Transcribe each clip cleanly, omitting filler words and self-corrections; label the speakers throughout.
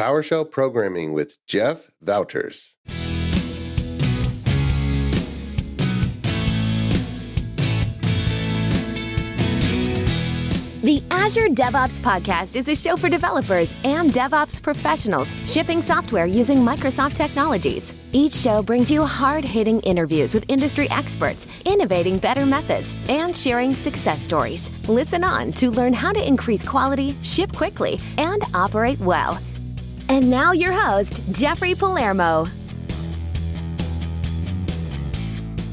Speaker 1: PowerShell Programming with Jeff Wouters.
Speaker 2: The Azure DevOps Podcast is a show for developers and DevOps professionals shipping software using Microsoft technologies. Each show brings you hard-hitting interviews with industry experts, innovating better methods, and sharing success stories. Listen on to learn how to increase quality, ship quickly, and operate well. And now your host, Jeffrey Palermo.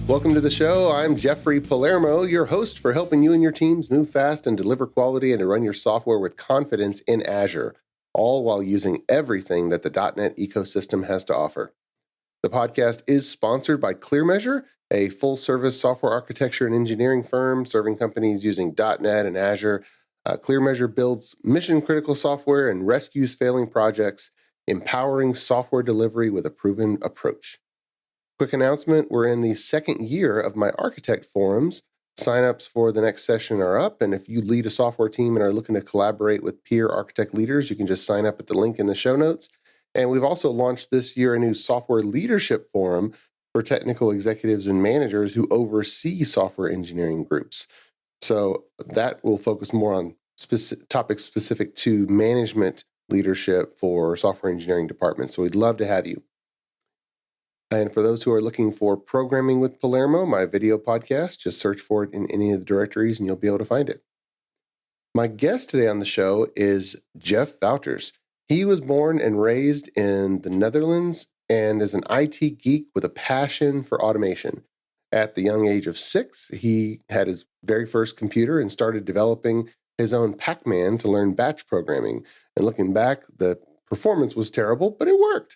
Speaker 1: Welcome to the show. I'm Jeffrey Palermo, your host for helping you and your teams move fast and deliver quality and to run your software with confidence in Azure, all while using everything that the .NET ecosystem has to offer. The podcast is sponsored by ClearMeasure, a full-service software architecture and engineering firm serving companies using .NET and Azure. ClearMeasure builds mission-critical software and rescues failing projects, empowering software delivery with a proven approach. Quick announcement, we're in the second year of my architect forums. Signups for the next session are up, and if you lead a software team and are looking to collaborate with peer architect leaders, you can just sign up at the link in the show notes. And we've also launched this year a new software leadership forum for technical executives and managers who oversee software engineering groups. So that will focus more on topics specific to management leadership for software engineering departments. So we'd love to have you. And for those who are looking for Programming with Palermo, my video podcast, just search for it in any of the directories and you'll be able to find it. My guest today on the show is Jeff Wouters. He was born and raised in the Netherlands and is an IT geek with a passion for automation. At the young age of 6, he had his very first computer and started developing his own Pacman to learn batch programming. And looking back, the performance was terrible, but it worked.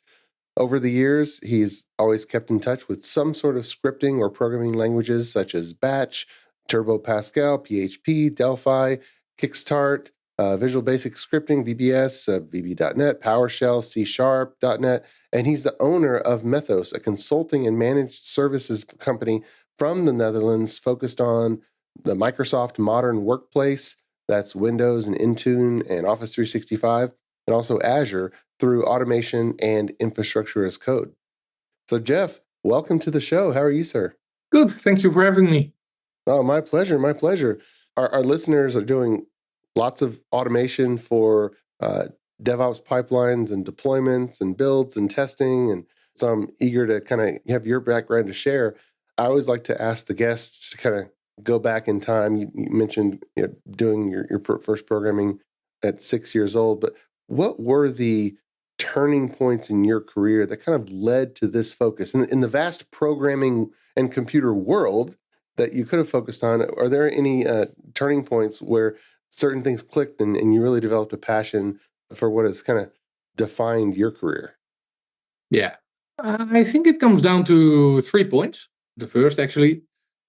Speaker 1: Over the years, he's always kept in touch with some sort of scripting or programming languages such as Batch, Turbo Pascal, PHP, Delphi, Kixtart, Visual Basic Scripting, VBS, VB.NET, PowerShell, C#.NET, and he's the owner of Methos, a consulting and managed services company from the Netherlands focused on the Microsoft modern workplace, that's Windows and Intune and Office 365, and also Azure through automation and infrastructure as code. So Jeff, welcome to the show. How are you, sir?
Speaker 3: Good. Thank you for having me.
Speaker 1: Oh, my pleasure. My pleasure. Our listeners are doing lots of automation for DevOps pipelines and deployments and builds and testing. And so I'm eager to kind of have your background to share. I always like to ask the guests to kind of go back in time. You mentioned doing your first programming at 6 years old, but what were the turning points in your career that kind of led to this focus? In the vast programming and computer world that you could have focused on, are there any turning points where certain things clicked and you really developed a passion for what has kind of defined your career?
Speaker 3: Yeah, I think it comes down to 3 points. The first actually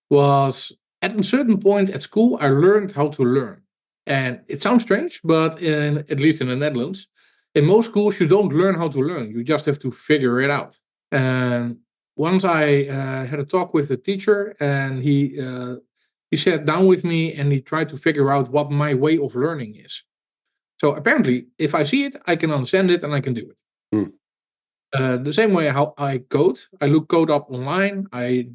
Speaker 3: was at a certain point at school, I learned how to learn. And it sounds strange, but at least in the Netherlands, in most schools, you don't learn how to learn. You just have to figure it out. And once I had a talk with a teacher, and he sat down with me and he tried to figure out what my way of learning is. So apparently, if I see it, I can understand it and I can do it. The same way how I code. I look code up online. I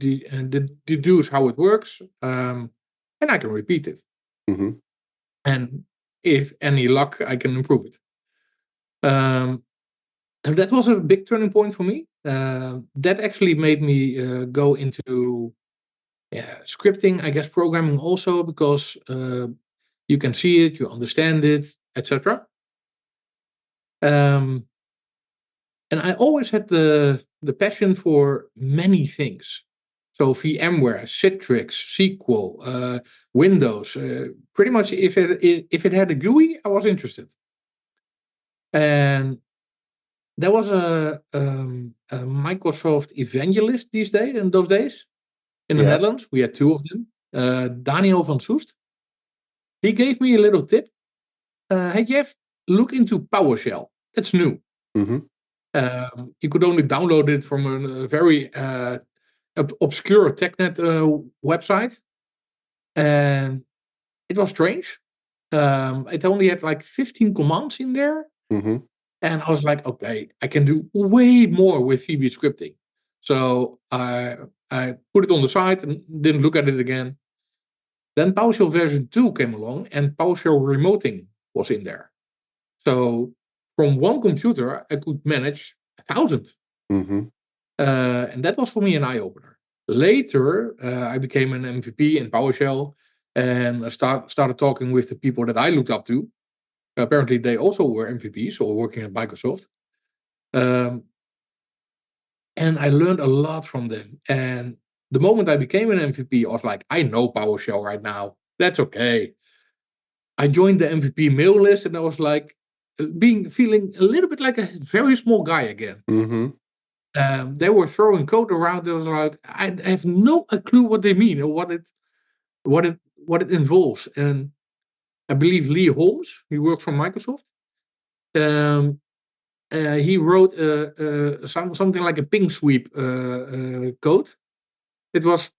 Speaker 3: deduce how it works, and I can repeat it.
Speaker 1: Mm-hmm.
Speaker 3: And if any luck, I can improve it. So that was a big turning point for me. That actually made me go into scripting, I guess programming also, because you can see it, you understand it, etc. And I always had the passion for many things. So VMware, Citrix, SQL, Windows, pretty much if it had a GUI, I was interested. And there was a Microsoft evangelist in those days in the Netherlands. We had 2 of them. Daniel van Soest. He gave me a little tip. Hey Jeff, look into PowerShell. That's new.
Speaker 1: Mm-hmm.
Speaker 3: You could only download it from a very obscure TechNet website, and it was strange. It only had like 15 commands in there,
Speaker 1: Mm-hmm.
Speaker 3: And I was like, okay, I can do way more with VB scripting. So I put it on the side and didn't look at it again. Then PowerShell version 2 came along and PowerShell remoting was in there. So from one computer, I could manage 1,000.
Speaker 1: Mm-hmm.
Speaker 3: And that was for me an eye-opener. Later, I became an MVP in PowerShell and I started talking with the people that I looked up to. Apparently, they also were MVPs or working at Microsoft. And I learned a lot from them. And the moment I became an MVP, I was like, I know PowerShell right now. That's okay. I joined the MVP mail list and I was like, feeling a little bit like a very small guy again.
Speaker 1: Mm-hmm.
Speaker 3: They were throwing code around. I was like, I have no clue what they mean or what it involves. And I believe Lee Holmes, he works from Microsoft. He wrote something like a ping sweep code. It was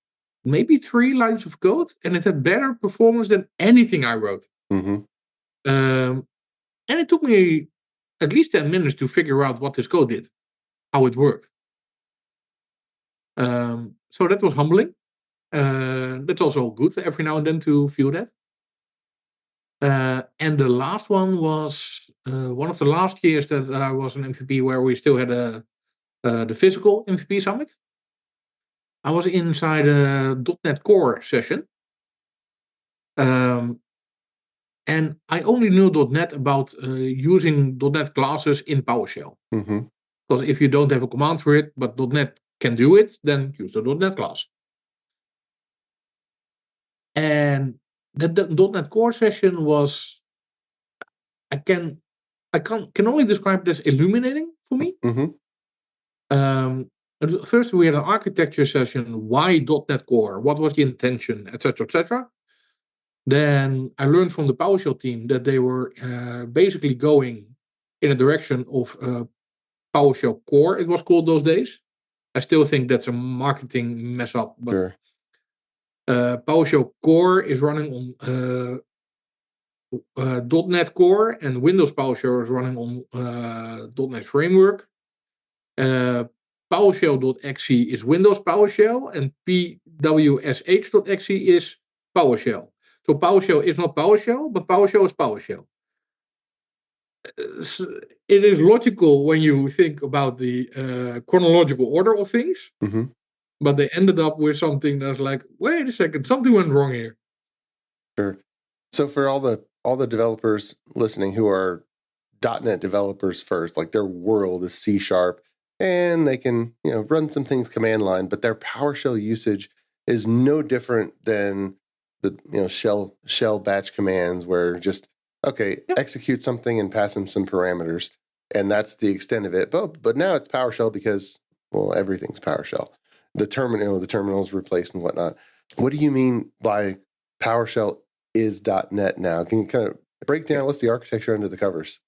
Speaker 3: maybe 3 lines of code, and it had better performance than anything I wrote.
Speaker 1: Mm-hmm.
Speaker 3: And it took me at least 10 minutes to figure out what this code did, how it worked. So that was humbling. That's also good every now and then to feel that. And the last one was one of the last years that I was an MVP where we still had the physical MVP summit. I was inside a .NET Core session. And I only knew .NET about using .NET classes in PowerShell.
Speaker 1: Mm-hmm.
Speaker 3: Because if you don't have a command for it, but .NET can do it, then use the .NET class. And the .NET Core session was, I can only describe it as illuminating for me.
Speaker 1: Mm-hmm.
Speaker 3: First, we had an architecture session. Why .NET Core? What was the intention, etc., etc. Then I learned from the PowerShell team that they were basically going in a direction of PowerShell Core. It was called those days. I still think that's a marketing mess up, but
Speaker 1: Sure.
Speaker 3: PowerShell Core is running on .NET Core, and Windows PowerShell is running on .NET Framework. PowerShell.exe is Windows PowerShell, and PWSH.exe is PowerShell. So PowerShell is not PowerShell, but PowerShell is PowerShell. It is logical when you think about the chronological order of things,
Speaker 1: Mm-hmm.
Speaker 3: but they ended up with something that's like, wait a second, something went wrong here.
Speaker 1: Sure. So for all the developers listening who are .NET developers first, like their world is C#, and they can run some things command line, but their PowerShell usage is no different than the shell batch commands where just execute something and pass them some parameters, and that's the extent of it. But now it's PowerShell because everything's PowerShell. The terminal is replaced and whatnot. What do you mean by PowerShell is .NET now? Can you kind of break down what's the architecture under the covers?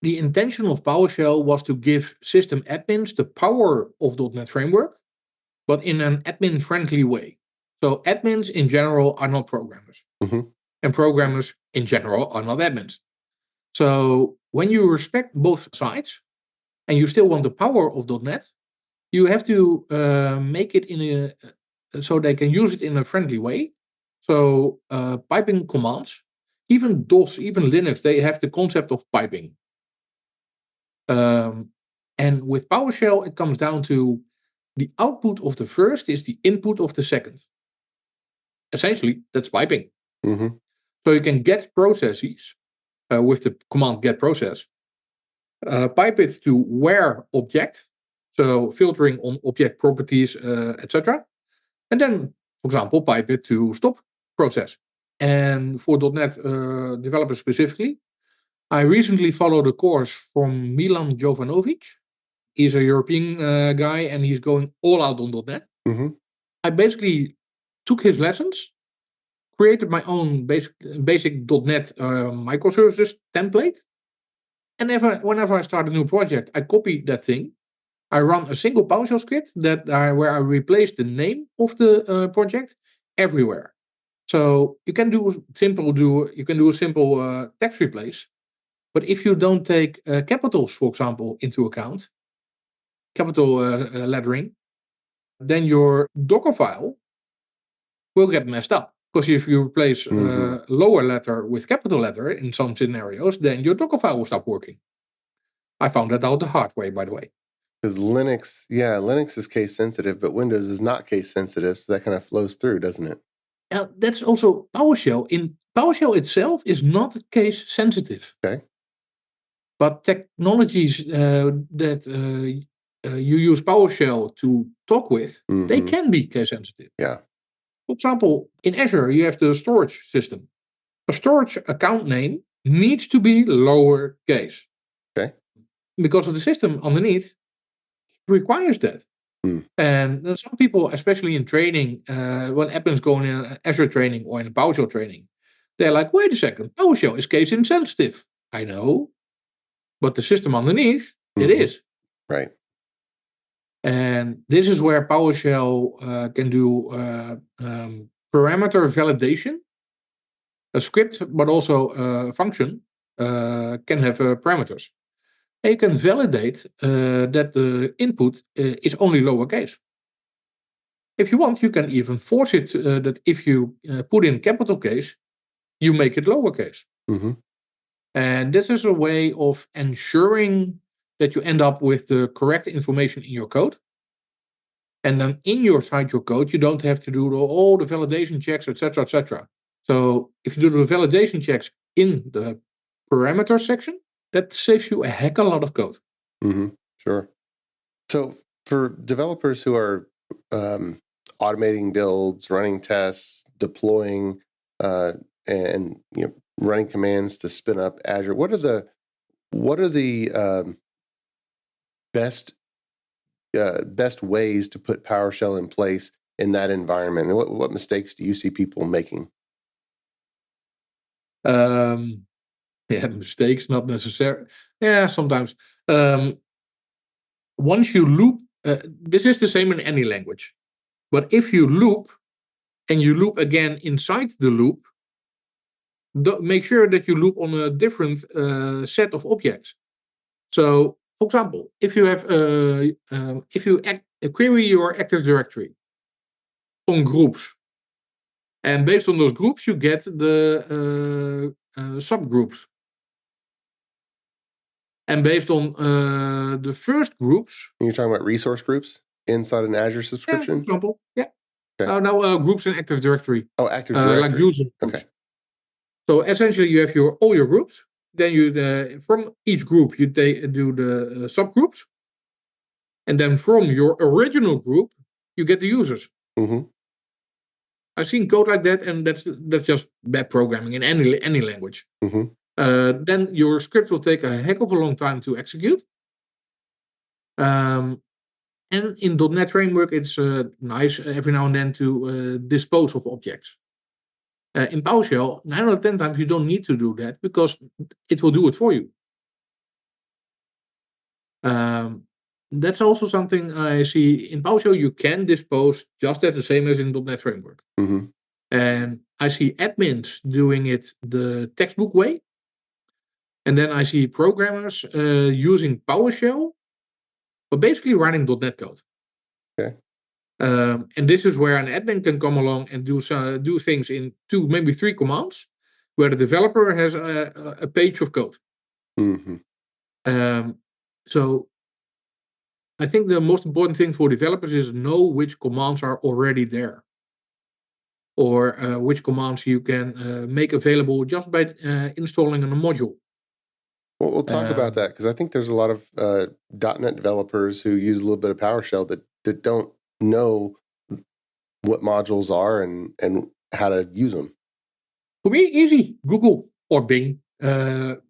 Speaker 3: The intention of PowerShell was to give system admins the power of .NET Framework, but in an admin-friendly way. So admins in general are not programmers.
Speaker 1: Mm-hmm.
Speaker 3: And programmers in general are not admins. So when you respect both sides, and you still want the power of .NET, you have to make it so they can use it in a friendly way. So piping commands, even DOS, even Linux, they have the concept of piping. And with PowerShell, it comes down to the output of the first is the input of the second. Essentially, that's piping.
Speaker 1: Mm-hmm.
Speaker 3: So you can get processes with the command get process, pipe it to where object, so filtering on object properties, etc. And then, for example, pipe it to stop process. And for .NET developers specifically, I recently followed a course from Milan Jovanovic. He's a European guy, and he's going all out on .NET.
Speaker 1: Mm-hmm.
Speaker 3: I basically took his lessons, created my own basic .NET microservices template, and whenever I start a new project, I copy that thing. I run a single PowerShell script where I replace the name of the project everywhere. So you can do a simple text replace, But if you don't take capitals, for example, into account, capital lettering, then your Docker file will get messed up. Because if you replace lower letter with capital letter in some scenarios, then your Docker file will stop working. I found that out the hard way, by the way.
Speaker 1: Because Linux is case sensitive, but Windows is not case sensitive, so that kind of flows through, doesn't it?
Speaker 3: That's also PowerShell. PowerShell itself is not case sensitive.
Speaker 1: Okay.
Speaker 3: But technologies that you use PowerShell to talk with, they can be case sensitive.
Speaker 1: Yeah.
Speaker 3: For example, in Azure, you have the storage system. A storage account name needs to be lowercase.
Speaker 1: Okay.
Speaker 3: Because of the system underneath requires that. And some people, especially in training, when admins go in Azure training or in PowerShell training, they're like, wait a second, PowerShell is case insensitive. I know, but the system underneath, it is.
Speaker 1: Right.
Speaker 3: And this is where PowerShell can do parameter validation. A script, but also a function, can have parameters. And you can validate that the input is only lowercase. If you want, you can even force it that if you put in capital case, you make it lowercase. And this is a way of ensuring that you end up with the correct information in your code. And then inside your code, you don't have to do all the validation checks, etc., etc. So if you do the validation checks in the parameter section, that saves you a heck of a lot of code.
Speaker 1: Sure. So for developers who are automating builds, running tests, deploying, and running commands to spin up Azure, what are the best ways to put PowerShell in place in that environment? And what mistakes do you see people making?
Speaker 3: Mistakes, not necessary. Yeah, sometimes. Once you loop, this is the same in any language. But if you loop, and you loop again inside the loop, make sure that you loop on a different set of objects. So, for example, if you have query your Active Directory on groups, and based on those groups, you get the subgroups. And based on the first groups...
Speaker 1: You're talking about resource groups inside an Azure subscription?
Speaker 3: Yeah, for example, yeah.
Speaker 1: Okay.
Speaker 3: Now groups in Active Directory.
Speaker 1: Oh, Active Directory.
Speaker 3: Like user groups.
Speaker 1: Okay.
Speaker 3: So essentially you have all your groups. Then you from each group, you do the subgroups. And then from your original group, you get the users. I've seen code like that, and that's just bad programming in any language. Then your script will take a heck of a long time to execute. And in .NET Framework, it's nice every now and then to dispose of objects. In PowerShell, 9 out of 10 times you don't need to do that because it will do it for you. That's also something I see in PowerShell. You can dispose just as the same as in .NET Framework. And I see admins doing it the textbook way. And then I see programmers using PowerShell, but basically running .NET code.
Speaker 1: Okay.
Speaker 3: And this is where an admin can come along and do things in 2, maybe 3 commands, where the developer has a page of code. So I think the most important thing for developers is know which commands are already there, or which commands you can make available just by installing a module.
Speaker 1: Well, we'll talk about that, because I think there's a lot of .NET developers who use a little bit of PowerShell that don't know what modules are and how to use them.
Speaker 3: For me, easy. Google or Bing. I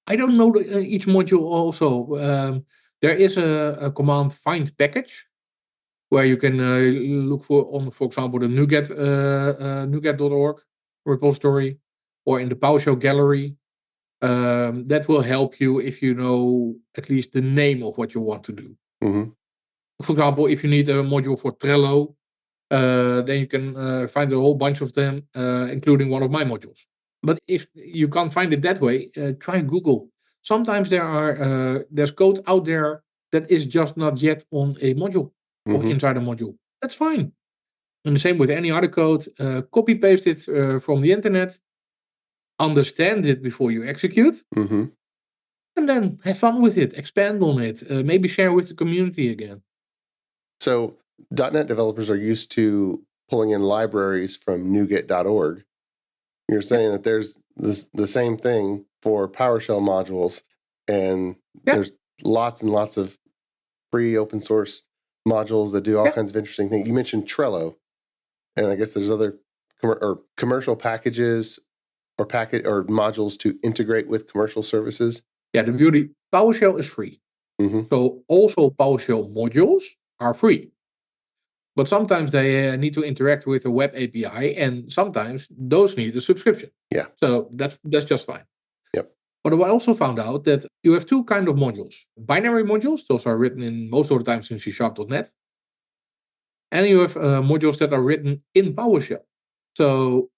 Speaker 3: don't know each module also. There is a command find package where you can look for example, the NuGet.org repository, or in the PowerShell gallery. That will help you if you know at least the name of what you want to do. For example, if you need a module for Trello, then you can find a whole bunch of them, including one of my modules. But if you can't find it that way, try Google. Sometimes there's code out there that is just not yet on a module or inside a module. That's fine. And the same with any other code. Copy paste it from the internet. Understand it before you execute. And then have fun with it. Expand on it. Maybe share with the community again.
Speaker 1: So .NET developers are used to pulling in libraries from NuGet.org. You're saying that there's the same thing for PowerShell modules, and there's lots and lots of free open source modules that do all kinds of interesting things. You mentioned Trello, and I guess there's other commercial packages or modules to integrate with commercial services.
Speaker 3: Yeah, the beauty, PowerShell is free. So also PowerShell modules are free. But sometimes they need to interact with a web API, and sometimes those need a subscription.
Speaker 1: Yeah.
Speaker 3: So that's just fine.
Speaker 1: Yep.
Speaker 3: But I also found out that you have two kinds of modules. Binary modules, those are written in most of the times in C#.NET. And you have modules that are written in PowerShell. So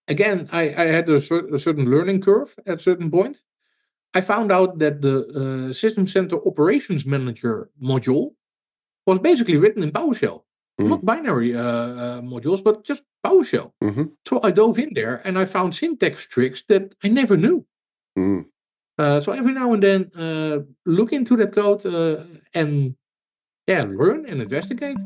Speaker 3: again, I had a certain learning curve at a certain point. I found out that the System Center Operations Manager module was basically written in PowerShell. Not binary modules, but just PowerShell. So I dove in there and I found syntax tricks that I never knew. So every now and then, look into that code and learn and investigate.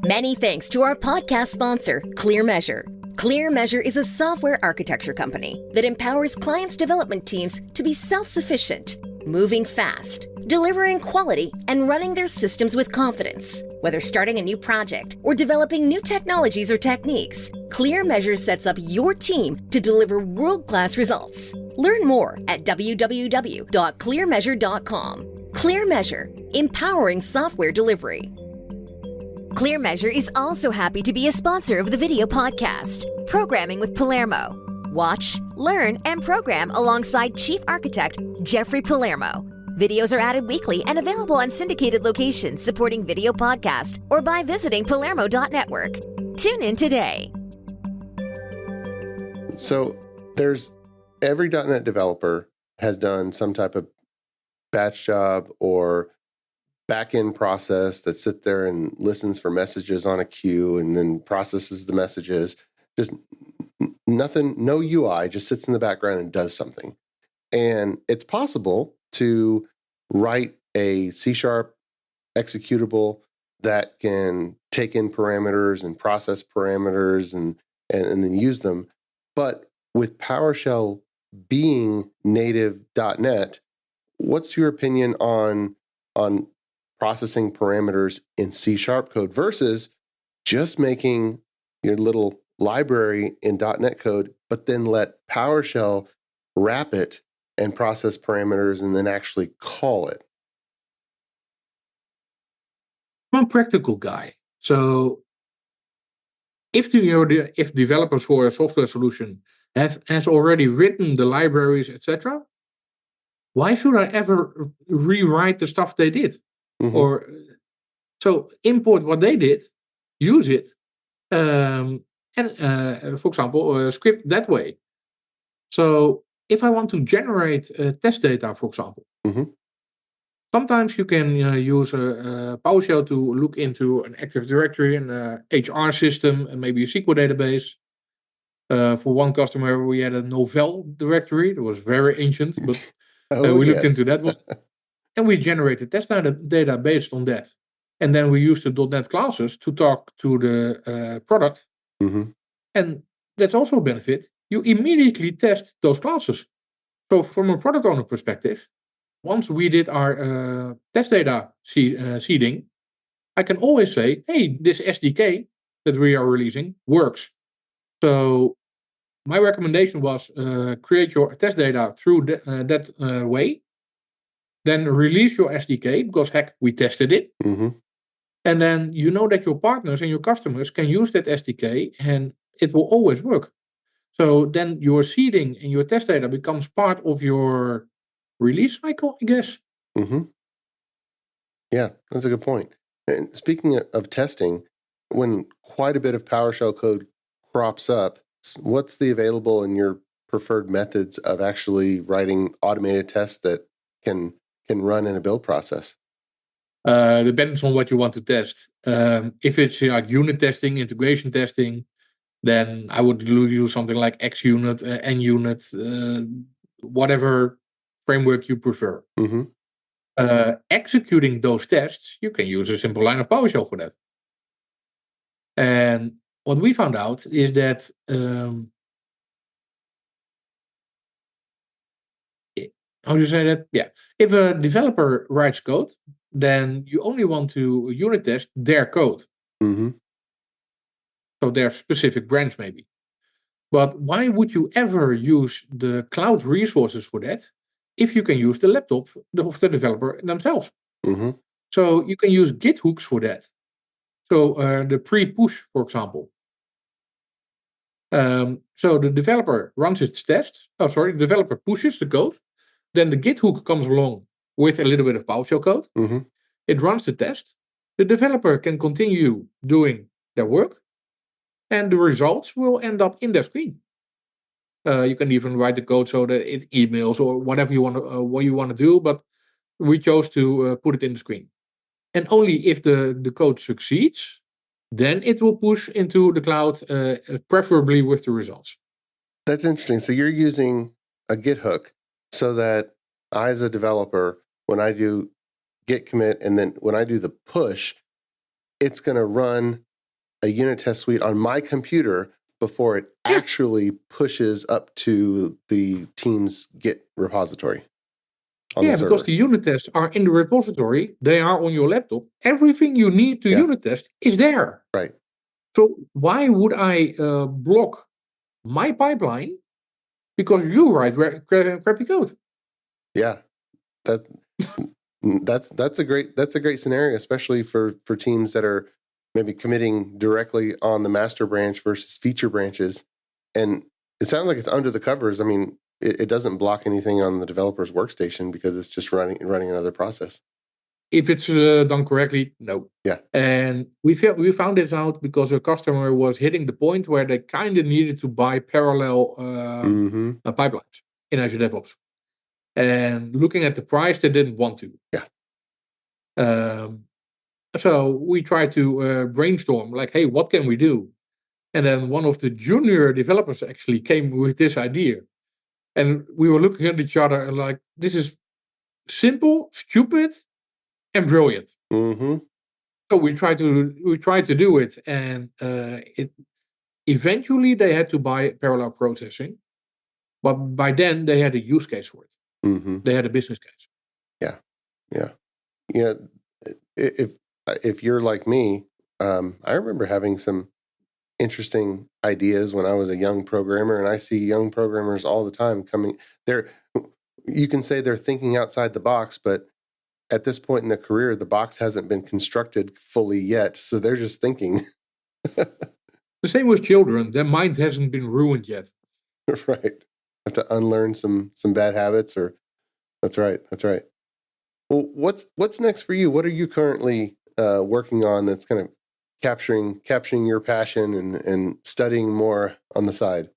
Speaker 2: Many thanks to our podcast sponsor, ClearMeasure. ClearMeasure is a software architecture company that empowers clients' development teams to be self-sufficient, moving fast, delivering quality, and running their systems with confidence. Whether starting a new project or developing new technologies or techniques, ClearMeasure sets up your team to deliver world-class results. Learn more at www.clearmeasure.com. ClearMeasure, empowering software delivery. ClearMeasure is also happy to be a sponsor of the video podcast, Programming with Palermo. Watch, learn, and program alongside Chief Architect Jeffrey Palermo. Videos are added weekly and available on syndicated locations supporting video podcast or by visiting palermo.network. Tune in today.
Speaker 1: So there's every .NET developer has done some type of batch job or back-end process that sits there and listens for messages on a queue and then processes the messages. Just nothing, no UI, just sits in the background and does something. And it's possible to write a C# executable that can take in parameters and process parameters and then use them. But with PowerShell being native .NET, what's your opinion on processing parameters in C# code versus just making your little library in .NET code, but then let PowerShell wrap it and process parameters and then actually call it?
Speaker 3: I'm a practical guy. So if developers for a software solution has already written the libraries, etc., why should I ever rewrite the stuff they did? Or so import what they did, use it, and for example, script that way. So if I want to generate test data, for example, sometimes you can use PowerShell to look into an Active Directory, an HR system, and maybe a SQL database. For one customer, we had a Novell directory that was very ancient, but we looked into that one. And we generated test data based on that. And then we used the .NET classes to talk to the product. And that's also a benefit. You immediately test those classes. So from a product owner perspective, once we did our test data seeding, I can always say, hey, this SDK that we are releasing works. So my recommendation was create your test data through that way. Then release your SDK because, heck, we tested it. And then you know that your partners and your customers can use that SDK and it will always work. So then your seeding and your test data becomes part of your release cycle, I guess.
Speaker 1: Yeah, that's a good point. And speaking of testing, when quite a bit of PowerShell code crops up, what's the available in your preferred methods of actually writing automated tests that can run in a build process?
Speaker 3: Depends on what you want to test. If it's like unit testing, integration testing, then I would use something like XUnit, NUnit, whatever framework you prefer.
Speaker 1: Mm-hmm.
Speaker 3: Executing those tests, you can use a simple line of PowerShell for that. And what we found out is that how do you say that? Yeah. If a developer writes code, then you only want to unit test their code.
Speaker 1: Mm-hmm.
Speaker 3: So their specific branch maybe. But why would you ever use the cloud resources for that if you can use the laptop of the developer themselves?
Speaker 1: Mm-hmm.
Speaker 3: So you can use Git hooks for that. So the pre-push, for example. So the developer runs its tests. The developer pushes the code. Then the Git hook comes along with a little bit of PowerShell code.
Speaker 1: Mm-hmm.
Speaker 3: It runs the test. The developer can continue doing their work. And the results will end up in their screen. You can even write the code so that it emails or whatever you want to do. But we chose to put it in the screen. And only if the code succeeds, then it will push into the cloud, preferably with the results.
Speaker 1: That's interesting. So you're using a Git hook so that I, as a developer, when I do git commit and then when I do the push, it's going to run a unit test suite on my computer before it actually pushes up to the team's Git repository.
Speaker 3: Because the unit tests are in the repository. They are on your laptop. Everything you need to unit test is there.
Speaker 1: Right.
Speaker 3: So why would I block my pipeline because you write crappy code?
Speaker 1: Yeah, that's a great scenario, especially for teams that are maybe committing directly on the master branch versus feature branches. And it sounds like it's under the covers. I mean, it doesn't block anything on the developer's workstation because it's just running another process.
Speaker 3: If it's done correctly, no.
Speaker 1: Yeah.
Speaker 3: And we found this out because a customer was hitting the point where they kind of needed to buy parallel pipelines in Azure DevOps. And looking at the price, they didn't want to.
Speaker 1: Yeah.
Speaker 3: So we tried to brainstorm, like, hey, what can we do? And then one of the junior developers actually came with this idea. And we were looking at each other and like, this is simple, stupid, and brilliant.
Speaker 1: Mm-hmm.
Speaker 3: So we tried to do it, and it eventually they had to buy parallel processing, but by then they had a use case for it.
Speaker 1: Mm-hmm.
Speaker 3: They had a business case.
Speaker 1: Yeah. If you're like me, I remember having some interesting ideas when I was a young programmer, and I see young programmers all the time coming there. You can say they're thinking outside the box, but at this point in their career, the box hasn't been constructed fully yet. So they're just thinking.
Speaker 3: The same with children. Their mind hasn't been ruined yet.
Speaker 1: Right. Have to unlearn some bad habits that's right. Well, what's next for you? What are you currently working on that's kind of capturing your passion and studying more on the side?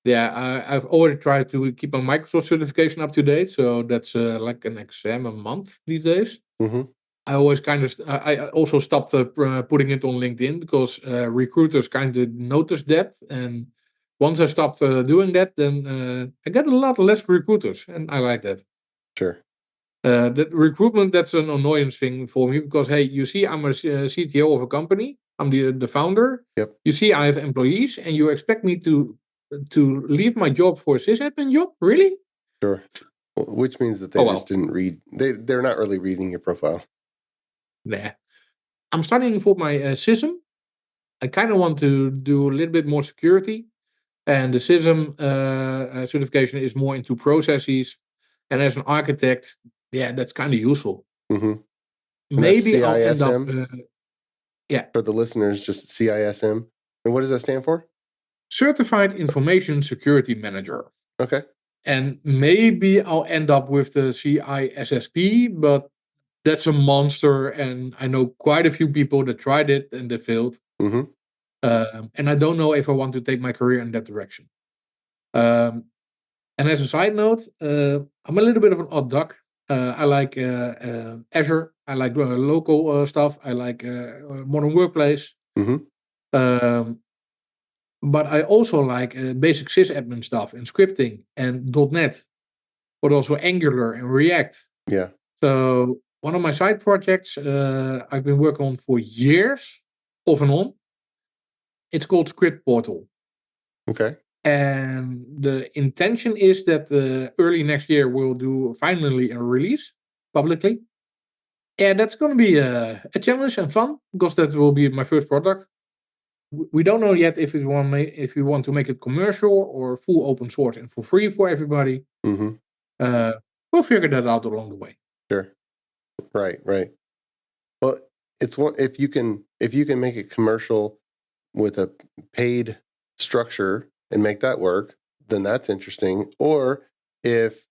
Speaker 3: Yeah, I've already tried to keep my Microsoft certification up to date. So that's like an exam a month these days.
Speaker 1: Mm-hmm.
Speaker 3: I also stopped putting it on LinkedIn because recruiters kind of noticed that. And once I stopped doing that, then I get a lot less recruiters. And I like that.
Speaker 1: Sure.
Speaker 3: That recruitment, that's an annoyance thing for me because, hey, you see, I'm a CTO of a company. I'm the founder.
Speaker 1: Yep.
Speaker 3: You see, I have employees, and you expect me to leave my job for a sysadmin job? Really?
Speaker 1: Sure. Which means that they just didn't read. They're not really reading your profile.
Speaker 3: Nah. I'm studying for my SISM. I kind of want to do a little bit more security. And the SISM certification is more into processes. And as an architect, that's kind of useful.
Speaker 1: Mm-hmm.
Speaker 3: Maybe I'll end up...
Speaker 1: For the listeners, just CISM. And what does that stand for?
Speaker 3: Certified Information Security Manager.
Speaker 1: Okay.
Speaker 3: And maybe I'll end up with the CISSP, but that's a monster. And I know quite a few people that tried it and they failed.
Speaker 1: Mm-hmm.
Speaker 3: And I don't know if I want to take my career in that direction. And as a side note, I'm a little bit of an odd duck. I like Azure. I like local stuff. I like modern workplace. Um, but I also like basic sysadmin stuff and scripting and .NET, but also Angular and React.
Speaker 1: Yeah.
Speaker 3: So one of my side projects I've been working on for years, off and on. It's called Script Portal.
Speaker 1: Okay.
Speaker 3: And the intention is that early next year we'll do finally a release publicly. And that's going to be a challenge and fun because that will be my first product. We don't know yet if we want to make it commercial or full open source and for free for everybody. We'll figure that out along the way.
Speaker 1: Sure. Right. Well, it's one if you can make it commercial with a paid structure and make that work, then that's interesting. Or if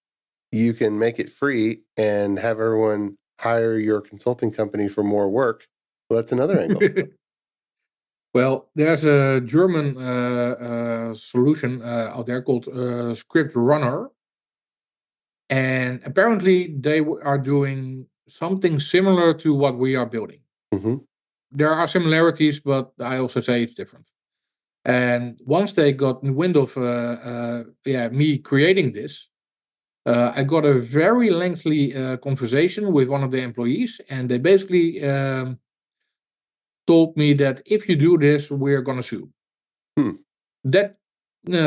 Speaker 1: you can make it free and have everyone hire your consulting company for more work, well, that's another angle.
Speaker 3: Well, there's a German solution out there called Script Runner. And apparently they are doing something similar to what we are building. There are similarities, but I also say it's different. And once they got wind of me creating this, I got a very lengthy conversation with one of the employees, and they basically told me that if you do this, we're going to sue. That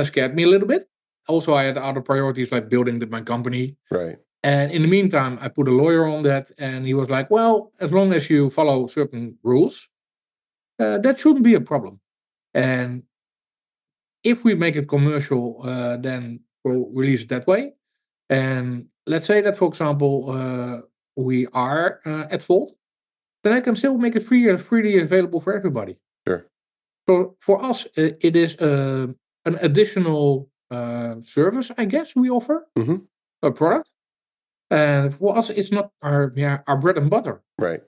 Speaker 3: scared me a little bit. Also, I had other priorities like building my company.
Speaker 1: Right.
Speaker 3: And in the meantime, I put a lawyer on that, and he was like, well, as long as you follow certain rules, that shouldn't be a problem. And if we make it commercial, then we'll release it that way. And let's say that, for example, we are at fault, then I can still make it freely available for everybody.
Speaker 1: Sure.
Speaker 3: So for us, it is an additional service, I guess, we offer, a product. And for us, it's not our bread and butter.
Speaker 1: Right.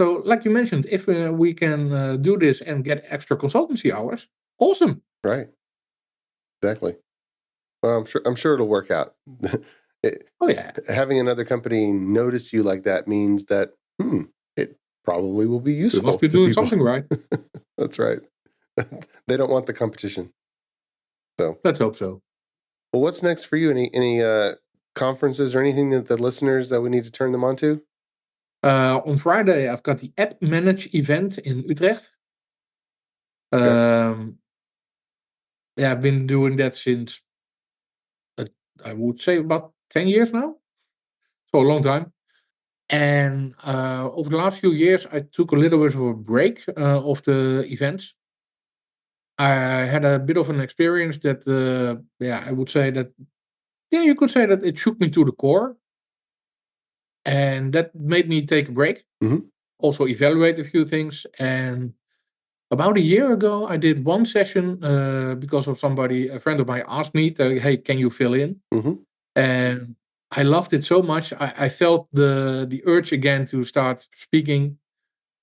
Speaker 3: So, like you mentioned, if we can do this and get extra consultancy hours, awesome.
Speaker 1: Right. Exactly. Well, I'm sure it'll work out. Having another company notice you like that means that it probably will be useful.
Speaker 3: You must be doing something right.
Speaker 1: That's right. They don't want the competition. So
Speaker 3: let's hope so.
Speaker 1: Well, what's next for you? Any conferences or anything that the listeners that we need to turn them on to?
Speaker 3: On Friday, I've got the App Manage event in Utrecht.
Speaker 1: Okay.
Speaker 3: I've been doing that since, I would say, about 10 years now. So a long time. And over the last few years, I took a little bit of a break of the events. I had a bit of an experience that, I would say that, you could say that it shook me to the core. And that made me take a break. Also evaluate a few things. And about a year ago, I did one session because of a friend of mine asked me, hey, can you fill in? And I loved it so much. I felt the urge again to start speaking.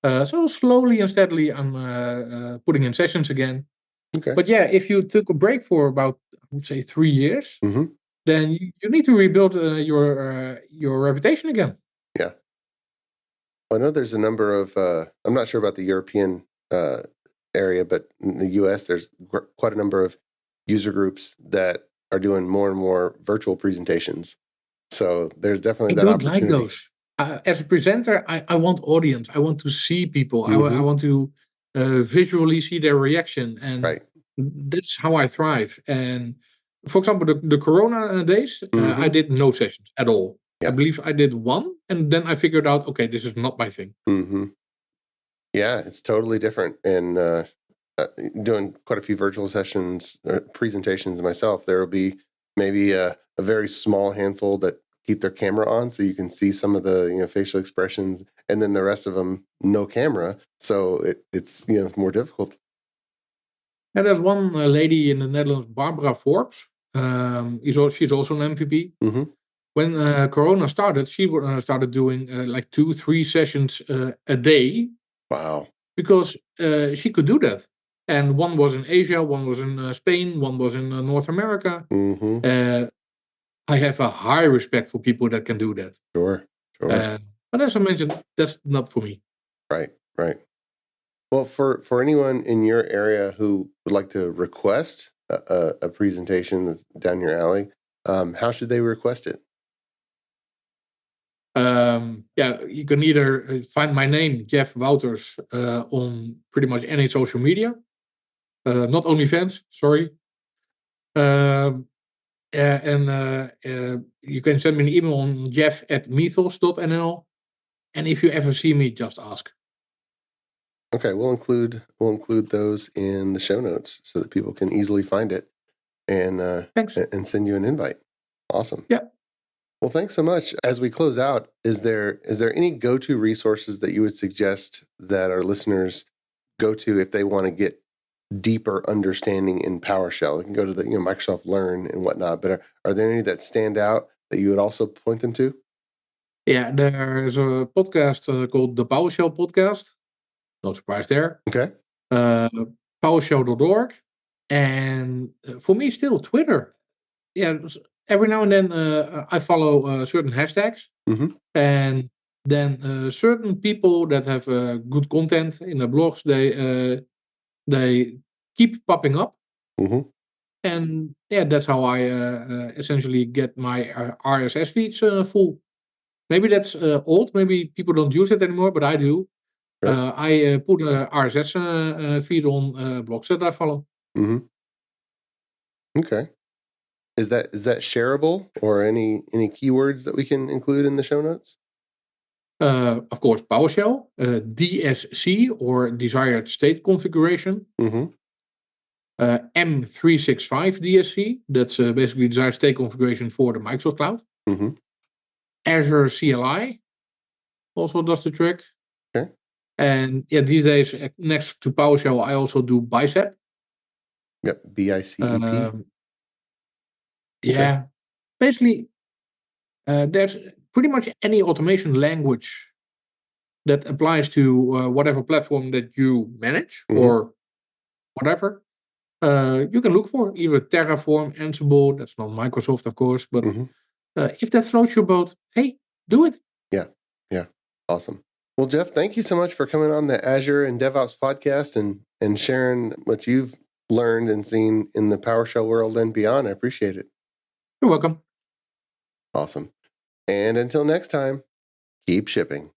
Speaker 3: So slowly and steadily, I'm putting in sessions again.
Speaker 1: Okay.
Speaker 3: But if you took a break for about, I would say, 3 years, then you need to rebuild your reputation again.
Speaker 1: Yeah. Well, I know there's a number of, I'm not sure about the European area, but in the US, there's quite a number of user groups that are doing more and more virtual presentations. So there's definitely that opportunity.
Speaker 3: I don't like those. As a presenter, I want audience. I want to see people. I want to visually see their reaction. And that's how I thrive. And for example, the Corona days, I did no sessions at all. Yeah. I believe I did one, and then I figured out, okay, this is not my thing.
Speaker 1: Yeah, it's totally different. And doing quite a few virtual sessions, presentations myself, there will be maybe a very small handful that keep their camera on, so you can see some of the facial expressions, and then the rest of them no camera. So it's more difficult.
Speaker 3: And there's one lady in the Netherlands, Barbara Forbes. She's also an MVP. When Corona started, she started doing like 2-3 sessions a day.
Speaker 1: Wow!
Speaker 3: Because she could do that, And one was in Asia, one was in Spain, one was in North America. I have a high respect for people that can do that.
Speaker 1: Sure.
Speaker 3: But as I mentioned, that's not for me.
Speaker 1: Right. Well, for anyone in your area who would like to request a presentation that's down your alley, how should they request it?
Speaker 3: You can either find my name, Jeff Wouters, on pretty much any social media. Not OnlyFans, sorry. And you can send me an email on jeff@methos.nl. And if you ever see me, just ask.
Speaker 1: Okay, we'll include those in the show notes so that people can easily find it and
Speaker 3: Thanks.
Speaker 1: And send you an invite. Awesome.
Speaker 3: Yeah.
Speaker 1: Well, thanks so much. As we close out, is there any go-to resources that you would suggest that our listeners go to if they want to get deeper understanding in PowerShell? You can go to the Microsoft Learn and whatnot, but are there any that stand out that you would also point them to?
Speaker 3: Yeah, there's a podcast called the PowerShell Podcast. No surprise there.
Speaker 1: Okay.
Speaker 3: PowerShell.org. And for me, still Twitter. Yeah, every now and then I follow certain hashtags. And then certain people that have good content in their blogs, they keep popping up. And that's how I essentially get my RSS feeds full. Maybe that's old. Maybe people don't use it anymore, but I do. Sure. I put a RSS feed on blogs that I follow.
Speaker 1: Okay. Is that shareable, or any keywords that we can include in the show notes?
Speaker 3: Of course, PowerShell, DSC or desired state configuration. M365 DSC, that's basically desired state configuration for the Microsoft Cloud. Azure CLI also does the trick.
Speaker 1: Okay.
Speaker 3: And these days, next to PowerShell, I also do Bicep.
Speaker 1: Yep, BICEP.
Speaker 3: Yeah, basically, there's pretty much any automation language that applies to whatever platform that you manage or whatever. You can look for either Terraform, Ansible. That's not Microsoft, of course, but if that floats your boat, hey, do it.
Speaker 1: Yeah, awesome. Well, Jeff, thank you so much for coming on the Azure and DevOps podcast and sharing what you've learned and seen in the PowerShell world and beyond. I appreciate it.
Speaker 3: You're welcome.
Speaker 1: Awesome. And until next time, keep shipping.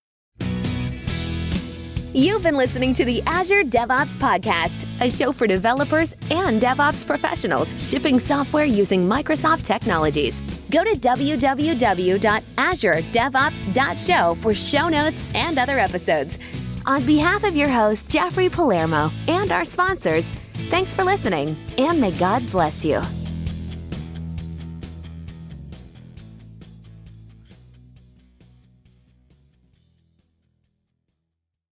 Speaker 2: You've been listening to the Azure DevOps Podcast, a show for developers and DevOps professionals shipping software using Microsoft technologies. Go to www.azuredevops.show for show notes and other episodes. On behalf of your host, Jeffrey Palermo, and our sponsors, thanks for listening, and may God bless you.